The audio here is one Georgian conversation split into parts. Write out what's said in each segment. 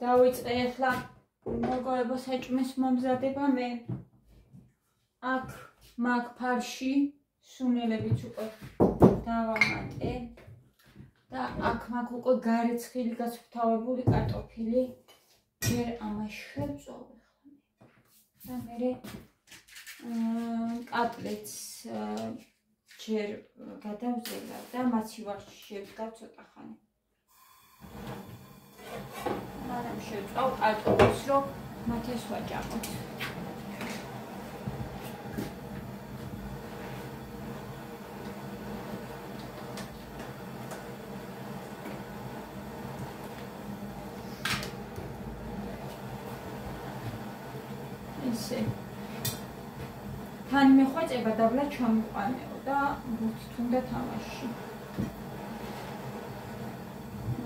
დავიწყე ახლა მოგოება საჭმის მომზადება მე აქ მაგ ფარში სუნელებიც უკვე დავამატე და აქ მაგ უკვე გარეცხილი გასუფთავებული კარტოფილი ჯერ ამას შევწოვე და მე კატლეტს ჯერ გადავზელა და მაცივარში შევდგა ცოტა ხანი. მაგრამ შევწავ კარტოფილს, რომ მათეს ვაჭამოთ. ესე თან მეხვეწება დაბლა ჩამიყვანეო და ბურთი თუნდა თამაში.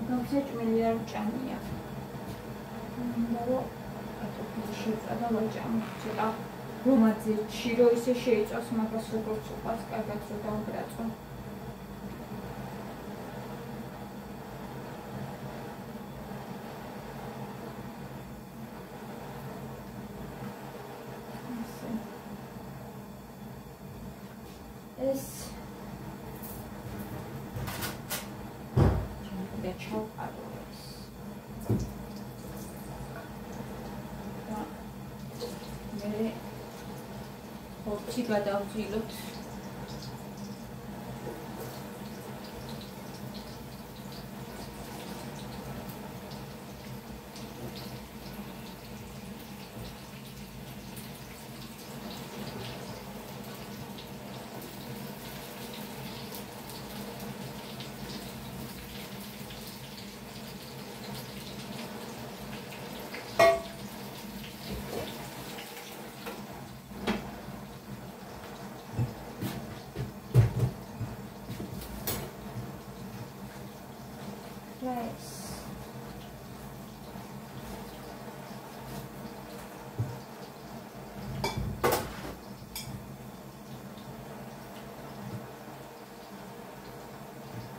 გამსაჭმელი არ ვჭამია. კარტოფილი შევწვა და ვაჭამო. ცოტა რომაძე ჩირო ისე შეიწავს მაგას როგორც უყვარს, კარგად რომ დავბრაწო. ეს და ჩავყარო ეს და მე ხორცი გადავძილოთ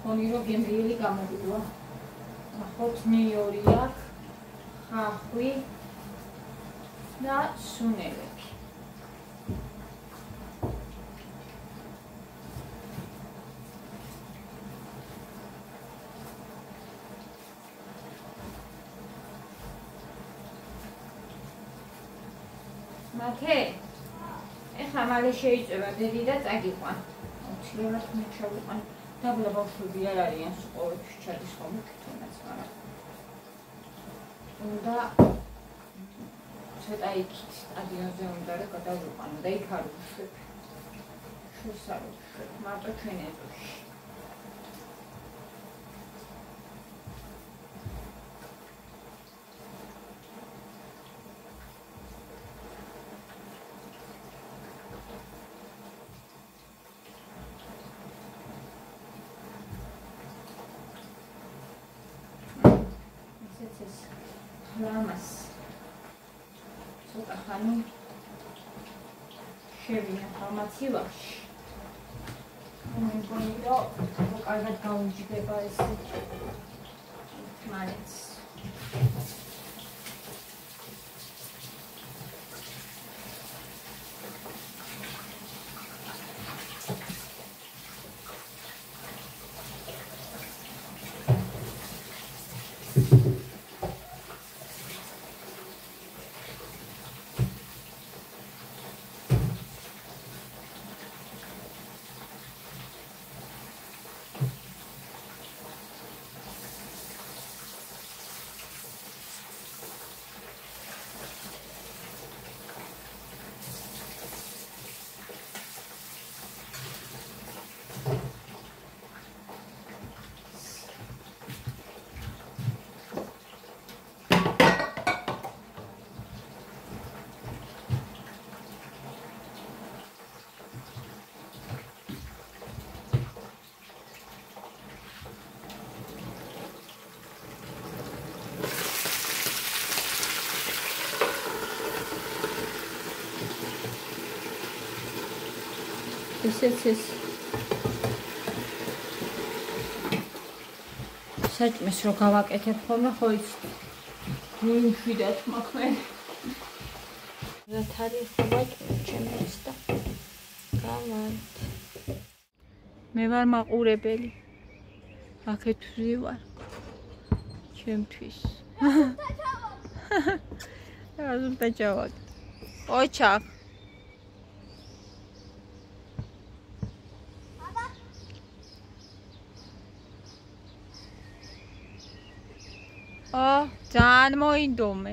Oniro gembili გამოვიდვა. ახოთ მეორე აქ ხახვი და სუნელები. მათე ეხლა მალე შეიწება დედი და წაგიყვან. უცილებლად მე ჩავიყვან. დაბლა ბავშვები არ არიან სკოლებში ჩადის ხოლმე თვითონაც, მაგრამ უნდა ცოტა იქით სტადიონზე უნდა რომ გადავიყვანო და იქ არ ვუშვებ. შურს არ ვუშვებ, მარტო ჩვენ ეზოში. Lamas. Ცოტა ხანი შევინა ფარმაციაში. მეგონი რომ კარგად გაუჯდება ეს მალეც. ესეც საჭმეს რო გავაკეთებ ხოლმე ხო იცი მშვიდად მაქვს მე. რა თარიღობა ჩემს და გამართ. მე ვარ მაყურებელი. აქეთ ვარ. ჩემთვის. Azulta cevap. Oçak. ძალიან მოინდომე.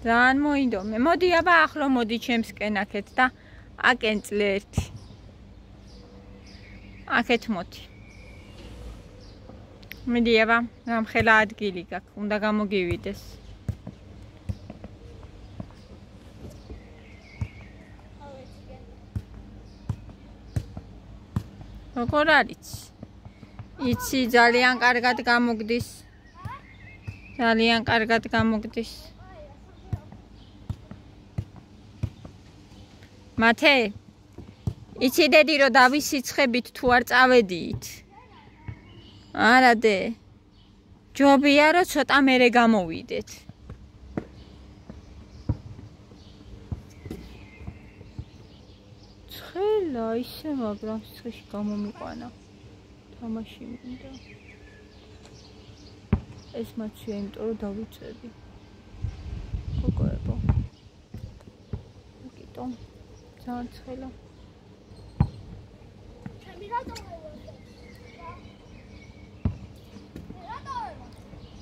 ძალიან მოინდომე. მოდი აბა ახლა მოდი ჩემსკენ აქეთ და აკენ წლე ერთი. აქეთ მოდი. მიდი აბა, გამხელა ადგილი გაქვს, უნდა გამოგივიდეს. როგორ არის? იცი ძალიან კარგად გამოგდის. ძალიან კარგად გამოგდის. მათე, იციდედი რომ დავისიცხებით თუ არ წავედით? არა დე. ჯობია რომ ცოტა მერე გამოვიდეთ. ცხელა ისე მაგრამ სცხეში გამომიყვანა. თამაში მინდა. ეს მაცია იმიტომ რომ დავიწები. გოგოებო. აკიტო. ძალიან ცხელა. ჩემი რატომ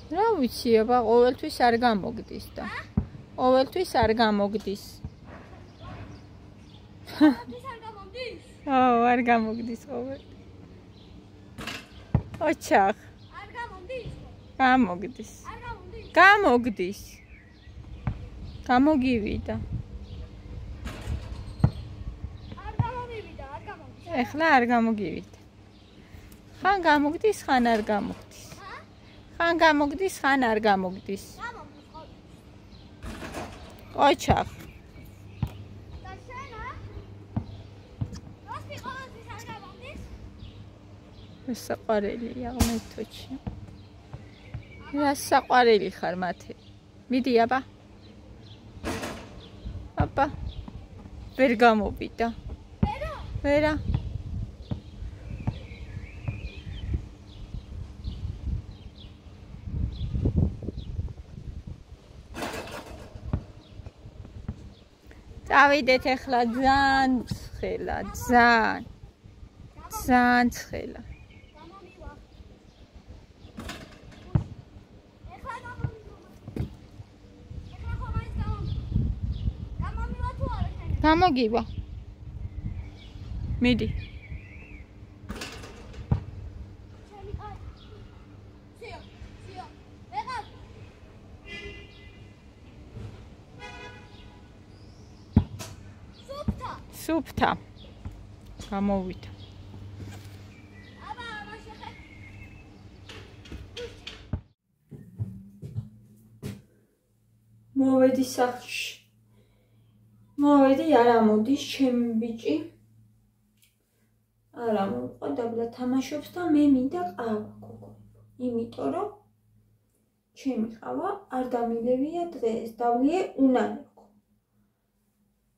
რა ვიცი, აბა ყოველთვის არ გამოგდის და. ყოველთვის არ გამოგდის. ყოველთვის არ გამოგდის? არ გამოგდის ყოველ. ოჩახ. არ გამოგდის? გამოგდის. არ გამოგდის? გამოგდის. გამოგივიდა. არ გამოვივიდა, არ გამოგდის. ეხლა არ გამოგივიდა. ხან გამოგდის, ხან არ გამოგდის. ხან გამოგდის, ხან არ გამოგდის. ოჩახ. და შენა? როსი ყოველთვის არ გამოგდის? ეს საყვარელია მეთოჩი. რა საყვარელი ხარ მათე? მიდი აბა. აბა. ვერ გამოვიდა. ვერა? ვერა. წავიდეთ ახლა ძალიან ცხელა, ძალიან ცხელა. გამოგივა. მიდი. სუფთა. გამოვიდა. მოვედი სახლში. მოვედი, არა მოდის ჩემი ბიჭი. არა მოყვა დაბლა თამაშობს და მე მინდა ყავა გოგო. იმიტომ რომ ჩემი ყავა არ დამილევია დღეს, დავლიე უნალეკო.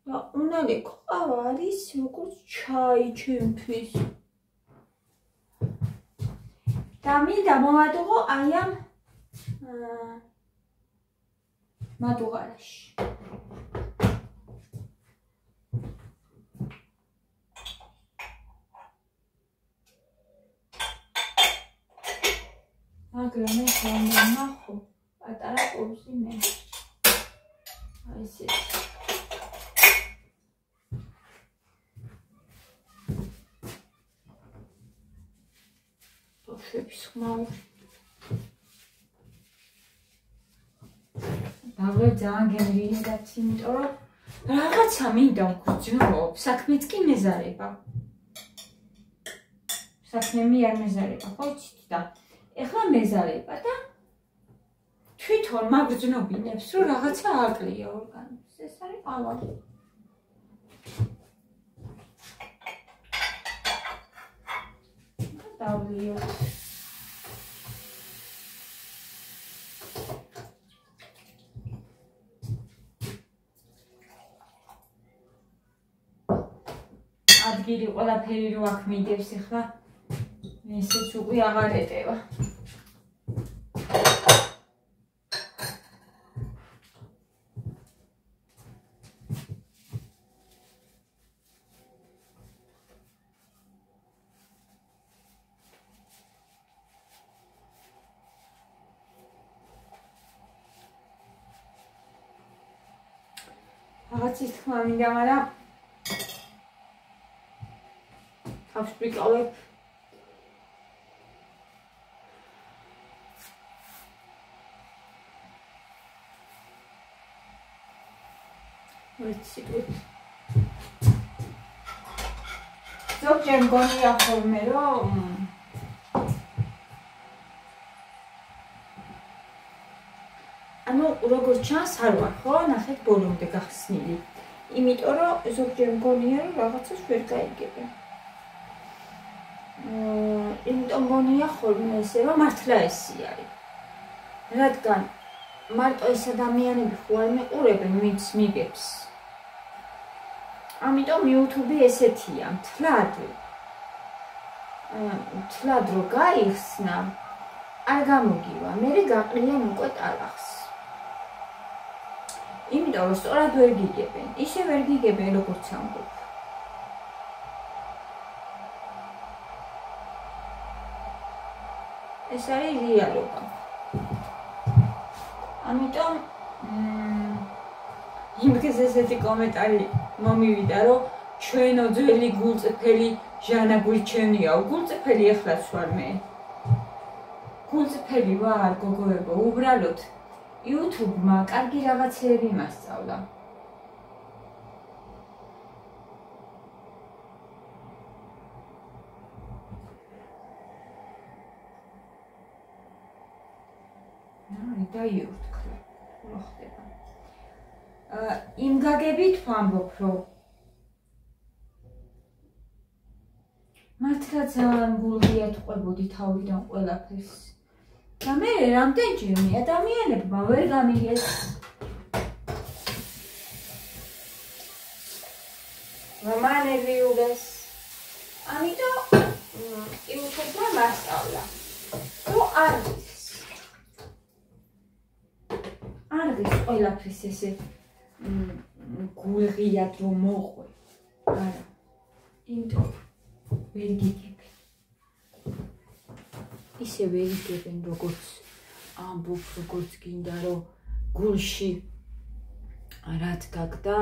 და უნალეკო ყავა არის როგორც ჩაი ჩემთვის. და მინდა მოვადუღო აი ამ მადუღარაში. მაგრამ ეს რა ნახო, პატარა ყურსი მე. აი ესეთი. ბოშების ხმაური. დავლა ძალიან გემრიელად, იმიტომ რომ რაღაცა მინდა ვგრძნო, საქმეც კი მეზარება. საქმე მე არ მეზარება, ხო იცით და ეხლა მეზარება და თვითონ მაგრძნობინებს, რომ რაღაცა აკლია ორგანიზმს. ეს არის ყავა. დავლიო. ადგილი ყველაფერი რო აქ მიდევს ახლა ესეც უკვე აღარ ეტევა. რაღაც ის თქმა მინდა, მაგრამ თავს ვიკავებ. ზოგჯერ მგონია ხოლმე, რომ ანუ როგორც ჩანს არ ვარ ხო, ნახეთ ბოლომდე გახსნილი. იმიტომ რომ ზოგჯერ მგონია რომ რაღაცას ვერ გაიგებენ. იმიტომ მგონია ხოლმე ესე რომ მართლა ესი არის. რადგან მარტო ეს ადამიანები ხო არ მიყურებენ ვინც მიგებს. ამიტომ YouTube ესეთია, მთლად რო გაიხსნა, არ გამოგივა, მერე გაყრიან უკვე ტალახს. იმიტომ რომ სწორად ვერ გიგებენ, ისე ვერ გიგებენ როგორც ამბობ. ეს არის რეალობა. ამიტომ იმ დღეს ესეთი კომენტარი მომივიდა, რომ ჩვენო ძველი გულწრფელი ჟანა გვირჩენიაო, გულწრფელი ახლაც ვარ მე. გულწრფელი ვარ, გოგოებო, უბრალოდ YouTube-მა კარგი რაღაცეები მასწავლა. დაიურთქლა, რა ხდება. იმ გაგებით ვამბობ, რომ მართლა ძალიან გულღიათ ყვებოდი თავიდან ყველაფერს. და მე რამდენჯერმე ადამიანებმა ვერ გამიგეს. რომანები უდეს. ამიტომ YouTube-მა მასწავლა. რომ არ ვიცი. არ ვიცი ყველაფერს ესე გულღიათ რომ მოყვე. არა. იმიტომ ვერ გიგებენ. ისე ვერ იგებენ, როგორც ამბობ, როგორც გინდა, რომ გულში რაც გაგდა,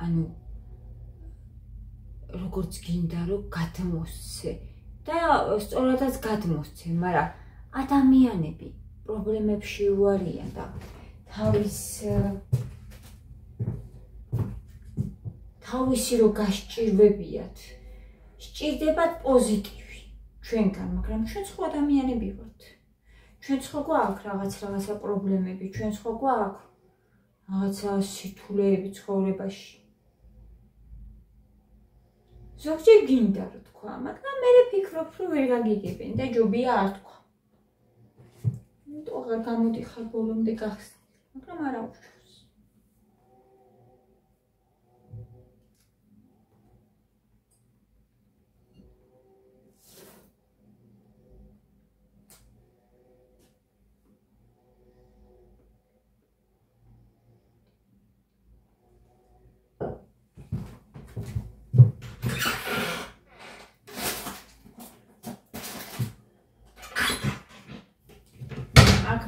ანუ როგორც გინდა, რომ გადმოსცე და სწორადაც გადმოსცე, მაგრამ ადამიანები პრობლემებში უარიან და თავისი რო გასჭირვებიათ. სჭირდებათ პოზიტივი ჩვენგან, მაგრამ ჩვენ სხვა ადამიანები ვართ. ჩვენ სხვა გვაქვს რაღაცა პრობლემები, ჩვენ სხვა გვაქვს რაღაცა სირთულეები ცხოვრებაში. ზოგჯერ გინდა რომ თქვა, მაგრამ მე ვფიქრობ, რომ ვერ გაგიგებენ და ჯობია არ თქვა. აღარ გამოდიხარ ბოლომდე გახსნილი, მაგრამ არა უშავს.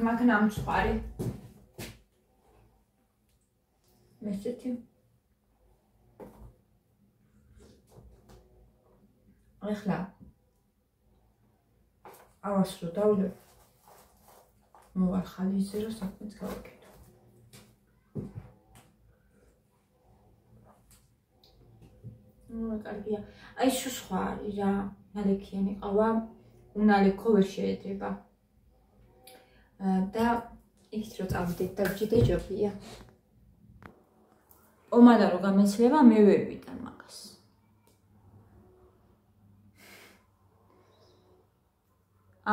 მაგნა მწვარი. მესეთი. ახლა ავას რო დავле. მოვარხალი ისე რომ საქმეც გავაკეთო. კარგია. აი შუ სხვა არის რა, ნალექიანი ყავა, უნალექო ვერ შეეძება. და იქით რო წავიდეთ და ვჭიდე ჯობია. ომადა რო გამეცლება მე ვერ ვიტან მაგას.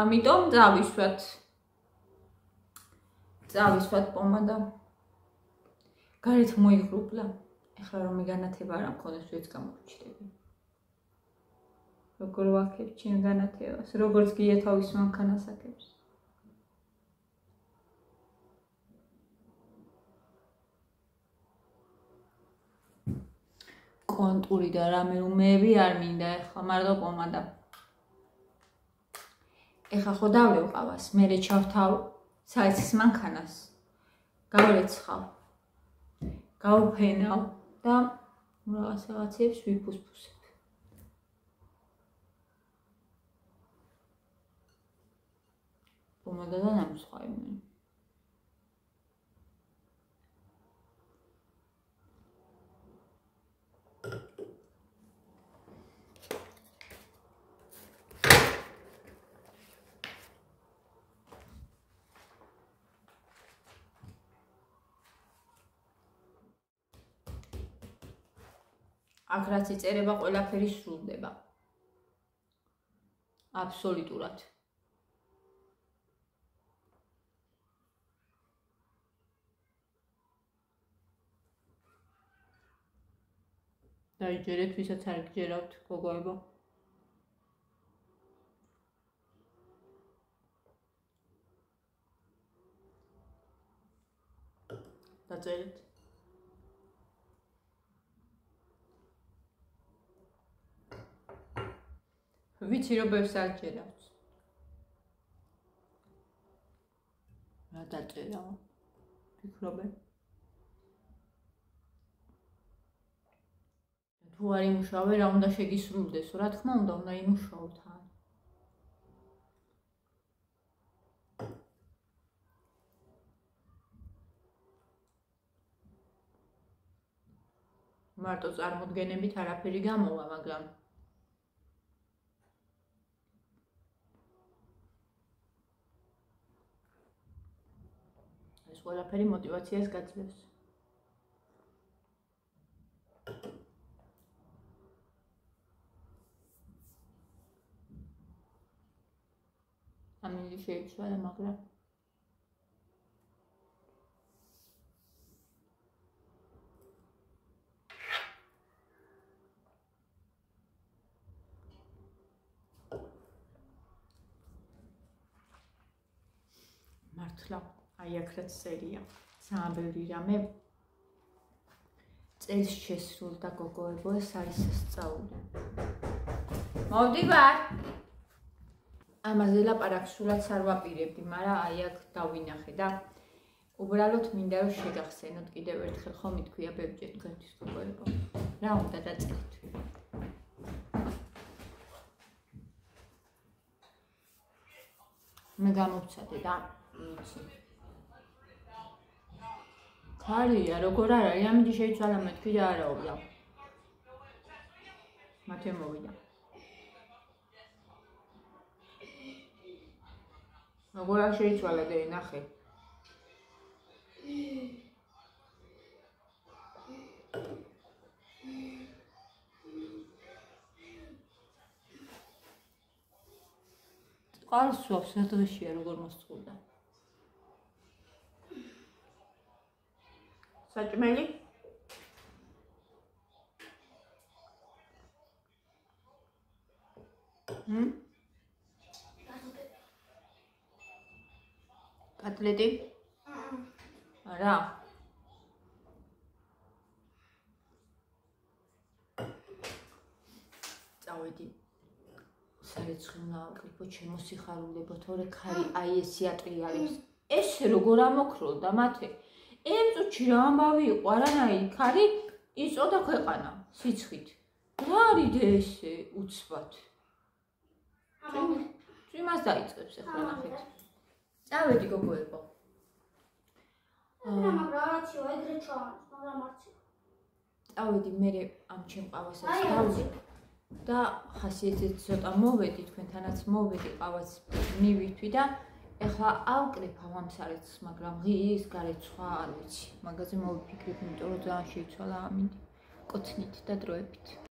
ამიტომ წავისვათ პომადა. გარეთ მოიღრუბლა. ეხლა რომ მიგანათება არ მქონდეს ვეც გამორჩდები. როგორ ვაქებ ჩემ განათებას, როგორც გია თავის მანქანას აკებს. კონტური და რამე უმეები არ მინდა ეხლა, მარტო პომადა. ეხლა ხო დავლევყავას, მერე ჩავთავ საეცის მანქანას. გავრეცხავ. გავფენავ და რაღაცებს ვიფუსფუსებ. პომადა და ნამსხვრევი მე. აქ რაც იწერება, ყველაფერი სრულდება. აბსოლუტურად. დაიჯერეთ, ვისაც არ გჯერავთ, გოგოებო. დაწერეთ. ვიცი რომ ბევრს არ ჯერავთ. რა დაწერავ? ფიქრობენ? თუ არ იმუშავე, რა უნდა შეგისრულდესო? რა თქმა უნდა იმუშაო თან. მარტო წარმოდგენებით არაფერი გამოვა, მაგრამ ეს ყველაფერი мотивაციას გაძლევს. ამინდი შეიცვალა, მაგრამ მართლა აი აქ რაც წერია, ძალიან ბევრი რამე წელს შესრულდა გოგოებო, ეს არის სასწაული. მოვდივარ. ამაზე ლაპარაკს სულაც არ ვაპირებდი, მაგრამ აი აქ დავინახე და უბრალოდ მინდა რომ შეგახსენოთ კიდევ ერთხელ, ხომ ითქვია ბევრჯერ თქვენთვის გოგოებო. რა უნდა დაწერეთ? მე გამოვცადე და ვიცი. ხარია, როგორ არ არის, ამინდი შეიცვალა მეთქვი და არაობდა. მათე მოვიდა. როგორ არ შეიცვალა და ნახე. წყალს სვავს, რა დღეშია როგორ მოსწყურდა. საჭმელი? კატლეტი? არა. წავედი. სარეცხი უნდა ავყრიფო, ჩემო სიხარულებო, თორე ქარი აი ეს იატრიალებს. ესე როგორ ამოქროლდა მათე? იმ წუთში რა ამბავი იყო, არანაირი ქარი იწოდა ქვეყანა სიცხით. რა არის ესე უცბად? წვიმას დაიწყებს ახლა ნახეთ. წავედი გოგოებო. მაგრამ არაცი ეგრე ჩავარს, მაგრამ არცი. წავედი მე ამ ჩემ ყავასაც დავდი და ხასიათით ცოტა მოვედი, თქვენთანაც მოვედი, ყავაც მივირთვი და ეხლა ავკრიფავ ამ სარეცხს, მაგრამ ღიის გარეთ სხვა არ ვიცი. მაგაზე მოვიფიქრებ, იმიტომ რომ ძალიან შეიცვალა ამინდი. კოცნით და დროებით.